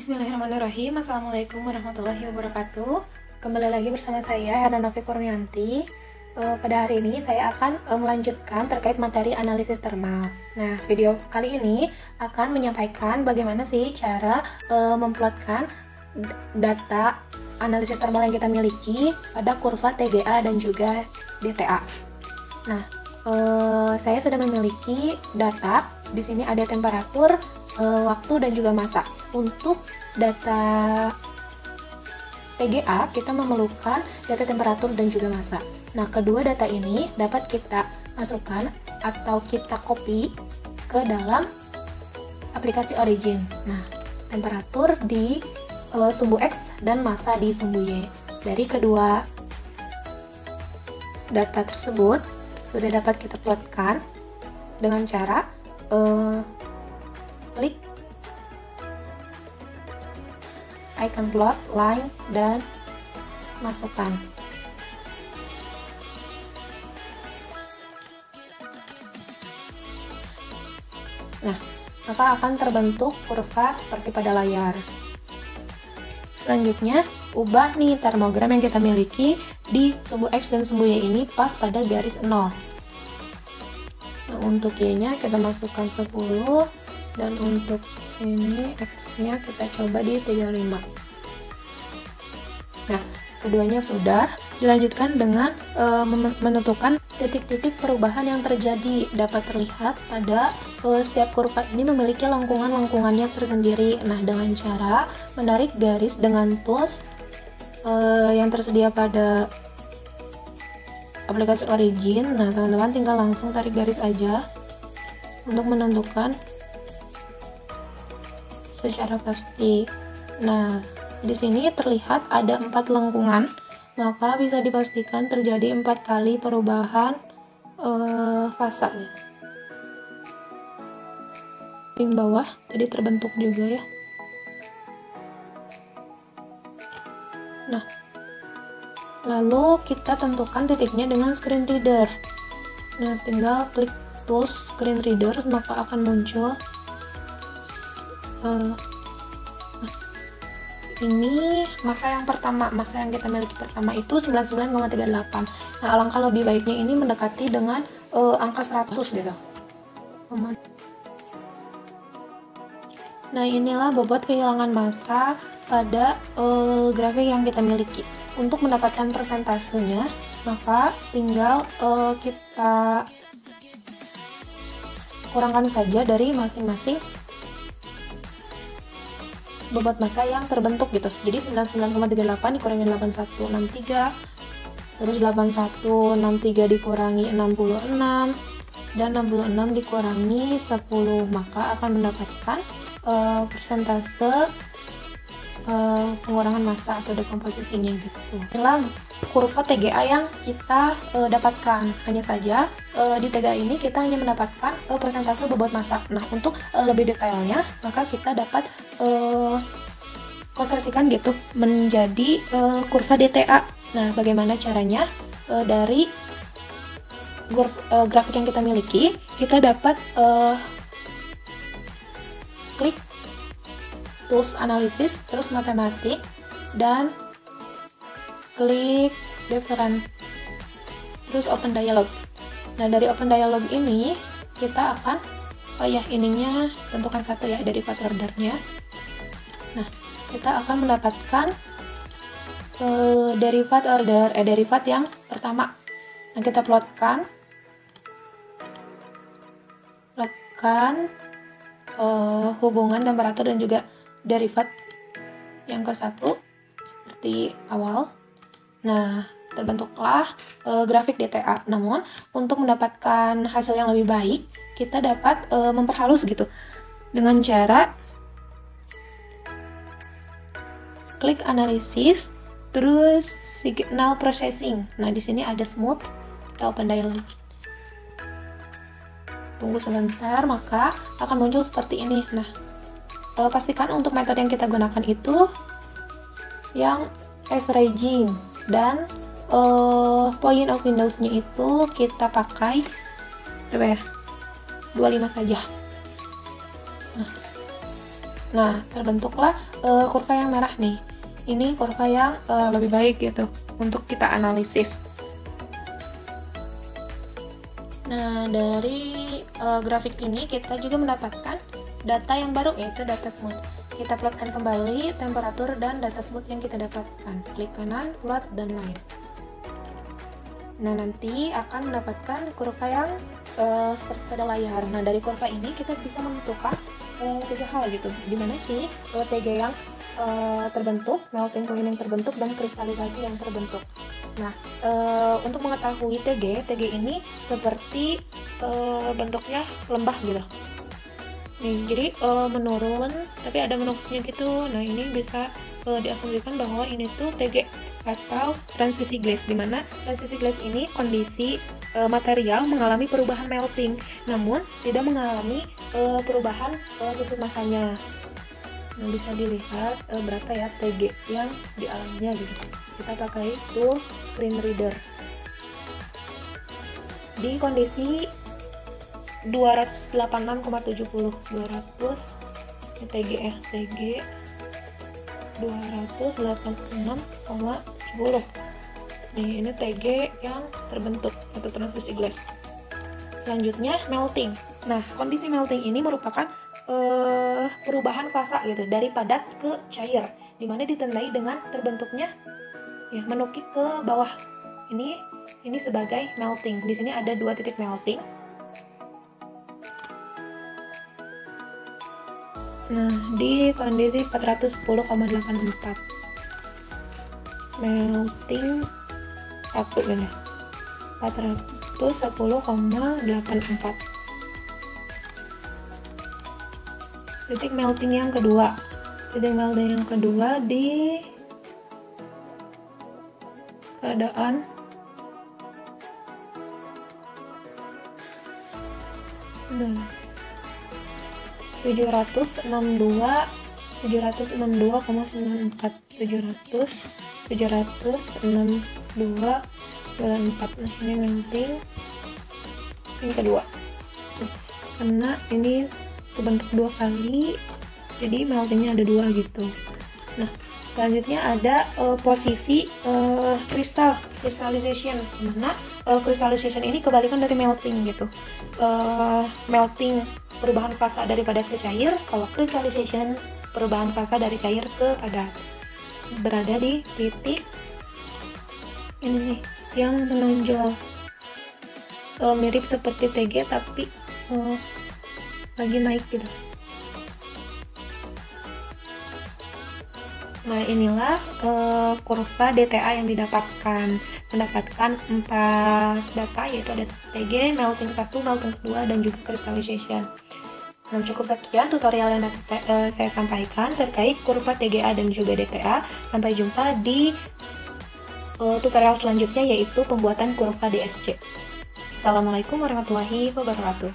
Bismillahirrahmanirrahim. Assalamualaikum warahmatullahi wabarakatuh. Kembali lagi bersama saya Hernovi Kurnianti. Pada hari ini saya akan melanjutkan terkait materi analisis thermal. Nah, video kali ini akan menyampaikan bagaimana sih cara memplotkan data analisis thermal yang kita miliki pada kurva TGA dan juga DTA. Nah, saya sudah memiliki data. Di sini ada temperatur, waktu, dan juga massa. Untuk data TGA, kita memerlukan data temperatur dan juga massa. Nah, kedua data ini dapat kita masukkan atau kita copy ke dalam aplikasi Origin. Nah, temperatur di sumbu X dan massa di sumbu Y. Dari kedua data tersebut sudah dapat kita plotkan dengan cara klik icon plot, line, dan masukkan. Nah, maka akan terbentuk kurva seperti pada layar. Selanjutnya, ubah nih termogram yang kita miliki di sumbu X dan sumbu Y ini pas pada garis 0. Nah, untuk Y-nya kita masukkan 10, dan untuk ini X-nya kita coba di 35. Nah, keduanya sudah. Dilanjutkan dengan menentukan titik-titik perubahan yang terjadi. Dapat terlihat pada setiap kurva ini memiliki lengkungan-lengkungannya tersendiri. Nah, dengan cara menarik garis dengan tools yang tersedia pada aplikasi Origin. Nah, teman-teman tinggal langsung tarik garis aja untuk menentukan secara pasti. Nah, di sini terlihat ada 4 lengkungan, maka bisa dipastikan terjadi 4 kali perubahan fasa. Ping bawah tadi terbentuk juga ya. Nah, lalu kita tentukan titiknya dengan screen reader. Nah, tinggal klik tools screen reader, maka akan muncul ini massa yang pertama. Massa yang kita miliki pertama itu 99,38. Nah, alangkah lebih baiknya ini mendekati dengan angka 100 gitu. Nah, inilah bobot kehilangan massa pada grafik yang kita miliki. Untuk mendapatkan persentasenya, maka tinggal kita kurangkan saja dari masing-masing bobot massa yang terbentuk gitu. Jadi 99,38 dikurangi 8163, terus 8163 dikurangi 66, dan 66 dikurangi 10, maka akan mendapatkan persentase pengurangan massa atau dekomposisinya gitu. Inilah kurva TGA yang kita dapatkan. Hanya saja di TGA ini kita hanya mendapatkan persentase bobot massa. Nah, untuk lebih detailnya, maka kita dapat konversikan gitu menjadi kurva DTA. Nah, bagaimana caranya? Dari grafik yang kita miliki, kita dapat klik tools analisis, terus matematik, dan klik different, terus open dialog. Nah, dari open dialog ini kita akan ininya tentukan satu ya, derivat ordernya. Nah, kita akan mendapatkan derivat yang pertama. Nah, kita plotkan hubungan temperatur dan juga derivat yang ke-1 seperti awal. Nah, terbentuklah grafik DTA. Namun, untuk mendapatkan hasil yang lebih baik, kita dapat memperhalus gitu dengan cara klik analisis, terus signal processing. Nah, di sini ada smooth, kita open dialog. Tunggu sebentar, maka akan muncul seperti ini. Nah, pastikan untuk metode yang kita gunakan itu yang averaging, dan point of Windows-nya itu kita pakai berapa ya? 25 saja. Nah, Nah, terbentuklah kurva yang merah nih. Ini kurva yang lebih baik gitu untuk kita analisis. Nah, dari grafik ini kita juga mendapatkan data yang baru, yaitu data smooth. Kita plotkan kembali temperatur dan data smooth yang kita dapatkan. Klik kanan, plot, dan line. Nah, nanti akan mendapatkan kurva yang seperti pada layar. Nah, dari kurva ini kita bisa menentukan 3 hal gitu. Dimana sih TG yang terbentuk, melting point yang terbentuk, dan kristalisasi yang terbentuk. Nah, untuk mengetahui TG ini seperti bentuknya lembah gitu. Nih, jadi menurun, tapi ada menurunnya gitu. Nah, ini bisa diasumsikan bahwa ini tuh TG atau transisi glass, dimana transisi glass ini kondisi material mengalami perubahan melting, namun tidak mengalami perubahan susu masanya. Nah, bisa dilihat berapa ya TG yang dialaminya gitu. Kita pakai tools screen reader. Di kondisi 286,70, 200 TG ya, TG 286,70. Nih, ini TG yang terbentuk atau transisi glass. Selanjutnya melting. Nah, kondisi melting ini merupakan perubahan fasa gitu dari padat ke cair, dimana ditandai dengan terbentuknya ya menukik ke bawah. Ini sebagai melting. Di sini ada 2 titik melting. Nah, di kondisi 410,84 melting 1 ini 410,84. Titik melting yang kedua. Titik melting yang kedua di keadaan 762,94. Nah, ini melting yang kedua. Karena ini kebentuk 2 kali, jadi meltingnya ada 2 gitu. Nah, selanjutnya ada posisi crystallization, dimana crystallization ini kebalikan dari melting gitu. Melting perubahan fasa dari padat ke cair, kalau crystallization perubahan fasa dari cair ke padat. Berada di titik ini nih yang menonjol, mirip seperti TG tapi lagi naik gitu. Nah, inilah kurva DTA yang mendapatkan 4 data, yaitu ada TG, melting 1, melting kedua, dan juga crystallization. Nah, cukup sekian tutorial yang dapat saya sampaikan terkait kurva TGA dan juga DTA. Sampai jumpa di tutorial selanjutnya, yaitu pembuatan kurva DSC. Assalamualaikum warahmatullahi wabarakatuh.